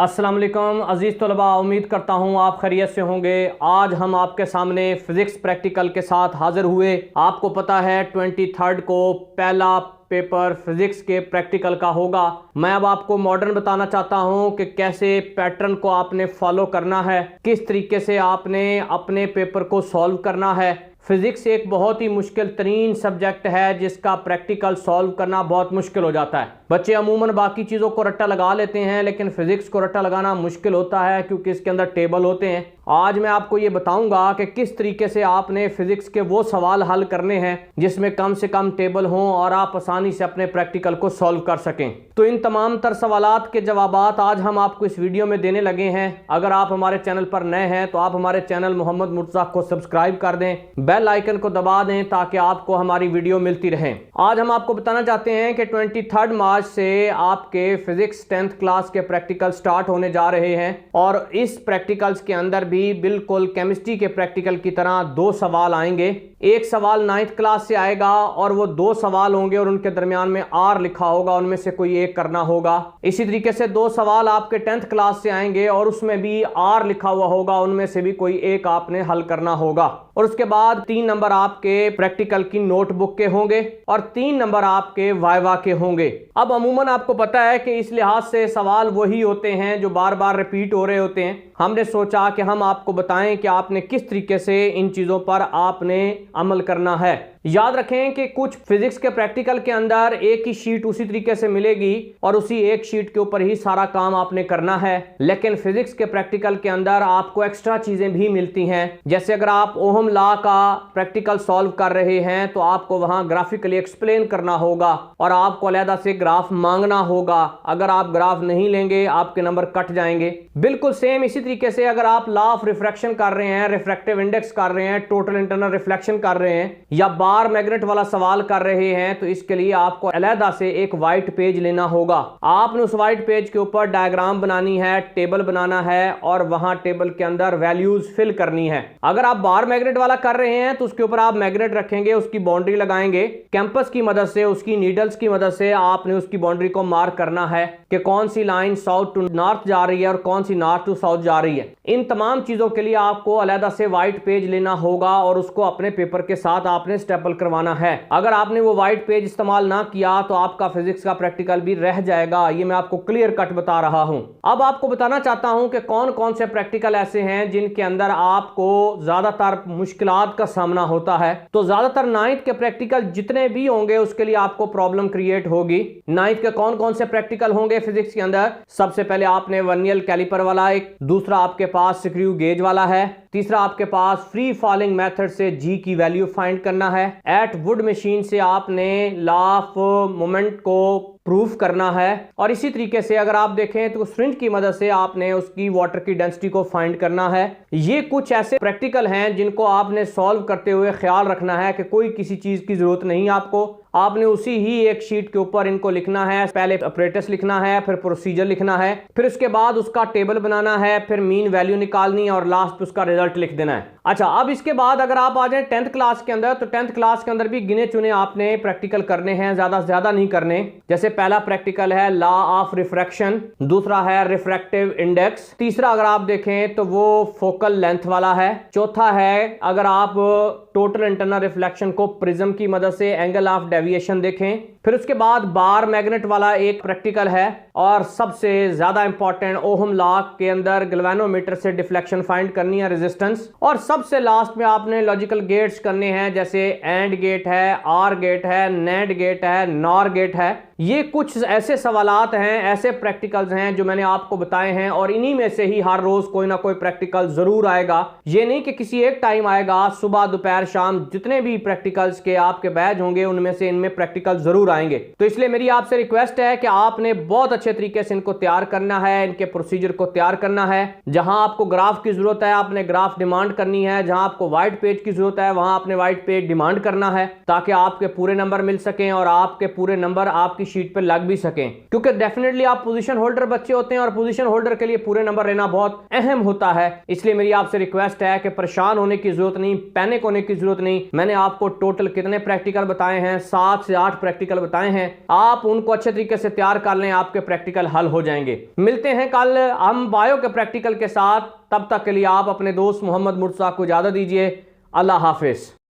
अस्सलाम वालेकुम अज़ीज़ तलबा, उम्मीद करता हूँ आप खैरियत से होंगे। आज हम आपके सामने फ़िज़िक्स प्रैक्टिकल के साथ हाज़िर हुए। आपको पता है 23 को पहला पेपर फिज़िक्स के प्रैक्टिकल का होगा। मैं अब आपको मॉडर्न बताना चाहता हूँ कि कैसे पैटर्न को आपने फॉलो करना है, किस तरीके से आपने अपने पेपर को सॉल्व करना है। फिज़िक्स एक बहुत ही मुश्किल तरीन सब्जेक्ट है जिसका प्रैक्टिकल सॉल्व करना बहुत मुश्किल हो जाता है। बच्चे अमूमन बाकी चीज़ों को रट्टा लगा लेते हैं, लेकिन फिज़िक्स को रट्टा लगाना मुश्किल होता है क्योंकि इसके अंदर टेबल होते हैं। आज मैं आपको ये बताऊंगा कि किस तरीके से आपने फिज़िक्स के वो सवाल हल करने हैं जिसमें कम से कम टेबल हों और आप आसानी से अपने प्रैक्टिकल को सॉल्व कर सकें। तो इन तमाम तर सवालात के जवाबात आज हम आपको इस वीडियो में देने लगे हैं। अगर आप हमारे चैनल पर नए हैं तो आप हमारे चैनल मोहम्मद मुर्तज़ा को सब्सक्राइब कर दें, बेल आइकन को दबा दें ताकि आपको हमारी वीडियो मिलती रहे। आज हम आपको बताना चाहते हैं कि 23 मार्च से आपके फिज़िक्स 10th क्लास के प्रैक्टिकल स्टार्ट होने जा रहे हैं और इस प्रैक्टिकल्स के अंदर भी बिल्कुल केमिस्ट्री के प्रैक्टिकल की तरह दो सवाल आएंगे। एक सवाल 9th क्लास से आएगा और वो दो सवाल होंगे और उनके दरमियान में आर लिखा होगा, उनमें से कोई एक करना होगा। इसी तरीके से दो सवाल आपके 10th क्लास से आएंगे और उसमें भी आर लिखा हुआ होगा, उनमें से भी कोई एक आपने हल करना होगा। और उसके बाद 3 नंबर आपके प्रैक्टिकल की नोटबुक के होंगे और 3 नंबर आपके वाइवा के होंगे। अब अमूमन आपको पता है कि इस लिहाज से सवाल वही होते हैं जो बार बार रिपीट हो रहे होते हैं। हमने सोचा कि हम आपको बताएं कि आपने किस तरीके से इन चीज़ों पर आपने अमल करना है। याद रखें कि कुछ फिजिक्स के प्रैक्टिकल के अंदर एक ही शीट उसी तरीके से मिलेगी और उसी एक शीट के ऊपर ही सारा काम आपने करना है, लेकिन फिजिक्स के प्रैक्टिकल के अंदर आपको एक्स्ट्रा चीजें भी मिलती हैं। जैसे अगर आप ओहम लॉ का प्रैक्टिकल सॉल्व कर रहे हैं तो आपको वहां ग्राफिकली एक्सप्लेन करना होगा और आपको अलहदा से ग्राफ मांगना होगा। अगर आप ग्राफ नहीं लेंगे आपके नंबर कट जाएंगे। बिल्कुल सेम इसी तरीके से अगर आप लॉ ऑफ रिफ्रैक्शन कर रहे हैं, रिफ्रैक्टिव इंडेक्स कर रहे हैं, टोटल इंटरनल रिफ्लेक्शन कर रहे हैं या बार मैग्नेट वाला सवाल कर रहे हैं तो इसके लिए आपको अलहदा से एक वाइट पेज लेना होगा। आपने उस वाइट पेज के ऊपर डायग्राम बनानी है, टेबल बनाना है और वहां टेबल के अंदर वैल्यूज फिल करनी है। अगर आप बार मैग्नेट वाला कर रहे हैं तो उसके ऊपर आप मैग्नेट रखेंगे, उसकी बाउंड्री लगाएंगे, कैंपस की मदद से, उसकी नीडल्स की मदद से आपने उसकी बाउंड्री को मार्क करना है कि कौन सी लाइन साउथ टू नॉर्थ जा रही है और कौन सी नॉर्थ टू साउथ जा रही है। इन तमाम चीजों के लिए आपको अलहदा से वाइट पेज लेना होगा और उसको अपने पेपर के साथ आपने स्टेपल करवाना है। अगर आपने वो वाइट पेज इस्तेमाल ना किया तो आपका फिजिक्स का प्रैक्टिकल भी रह जाएगा। ये मैं आपको क्लियर कट बता रहा हूं। अब आपको बताना चाहता हूं कि कौन कौन से प्रैक्टिकल ऐसे हैं जिनके अंदर आपको ज्यादातर मुश्किलात का सामना होता है। तो ज्यादातर 9th के प्रैक्टिकल जितने भी होंगे उसके लिए आपको प्रॉब्लम क्रिएट होगी। 9th के कौन कौन से प्रैक्टिकल होंगे फिजिक्स के अंदर? सबसे पहले आपने वर्नियर कैलिपर वाला एक, दूसरा आपके पास स्क्रू गेज वाला है, तीसरा आपके पास फ्री फॉलिंग मेथड से जी की वैल्यू फाइंड करना है, एट वुड मशीन से आपने लॉ ऑफ मोमेंट को प्रूफ करना है और इसी तरीके से अगर आप देखें तो सिरिंज की मदद से आपने उसकी वाटर की डेंसिटी को फाइंड करना है। ये कुछ ऐसे प्रैक्टिकल हैं जिनको आपने सॉल्व करते हुए ख्याल रखना है कि कोई किसी चीज की जरूरत नहीं आपने उसी ही एक शीट के ऊपर इनको लिखना है। पहले ऑपरेटर्स लिखना है, फिर प्रोसीजर लिखना है, फिर उसके बाद उसका टेबल बनाना है, फिर मीन वैल्यू निकालनी है और लास्ट पे उसका रिजल्ट लिख देना है। अच्छा, अब इसके बाद अगर आप आ जाए 10th क्लास के अंदर तो 10th क्लास के अंदर भी गिने चुने आपने प्रैक्टिकल करने हैं, ज्यादा नहीं करने। जैसे पहला प्रैक्टिकल है लॉ ऑफ रिफ्रैक्शन, दूसरा है रिफ्रैक्टिव इंडेक्स, तीसरा अगर आप देखें तो वो फोकल लेंथ वाला है, चौथा है अगर आप टोटल इंटरनल रिफ्लेक्शन को प्रिज्म की मदद से एंगल ऑफ डेविएशन देखें, फिर उसके बाद बार मैग्नेट वाला एक प्रैक्टिकल है और सबसे ज्यादा इंपॉर्टेंट ओहम लॉ के अंदर गैल्वेनोमीटर से डिफ्लेक्शन फाइंड करनी है, रेजिस्टेंस, और सबसे लास्ट में आपने लॉजिकल गेट्स करने हैं जैसे एंड गेट है, आर गेट है, नेंड गेट है, नॉर गेट है। ये कुछ ऐसे सवालात हैं, ऐसे प्रैक्टिकल्स हैं जो मैंने आपको बताए हैं और इन्हीं में से ही हर रोज कोई ना कोई प्रैक्टिकल जरूर आएगा। ये नहीं कि किसी एक टाइम आएगा, सुबह दोपहर शाम जितने भी प्रैक्टिकल्स के आपके बैच होंगे उनमें से इनमें प्रैक्टिकल जरूर आएंगे। तो इसलिए मेरी आपसे रिक्वेस्ट है कि आपने बहुत अच्छे तरीके से इनको तैयार करना है, इनके प्रोसीजर को तैयार करना है। जहां आपको ग्राफ की जरूरत है आपने ग्राफ डिमांड करनी है, जहां आपको व्हाइट पेज की जरूरत है वहां आपने व्हाइट पेज डिमांड करना है ताकि आपके पूरे नंबर मिल सकें और आपके पूरे नंबर आपकी शीट पर लग भी सकें। क्योंकि डेफिनेटली आप पोजीशन होल्डर बच्चे होते हैं और पोजीशन होल्डर के लिए पूरे नंबर लेना बहुत अहम होता है। इसलिए मेरी आपसे रिक्वेस्ट है कि परेशान होने की जरूरत नहीं, पैनिक होने की जरूरत नहीं। मैंने आपको टोटल कितने प्रैक्टिकल बताए हैं? 7 से 8 प्रैक्टिकल प्रैक्टिकल बताए हैं, आप उनको अच्छे तरीके से तैयार कर लें, आपके प्रैक्टिकल हल हो जाएंगे। मिलते हैं कल हम बायो के प्रैक्टिकल के साथ। तब तक के लिए आप अपने दोस्त मोहम्मद मुर्तज़ा को इजाज़त दीजिए। अल्लाह हाफिज़।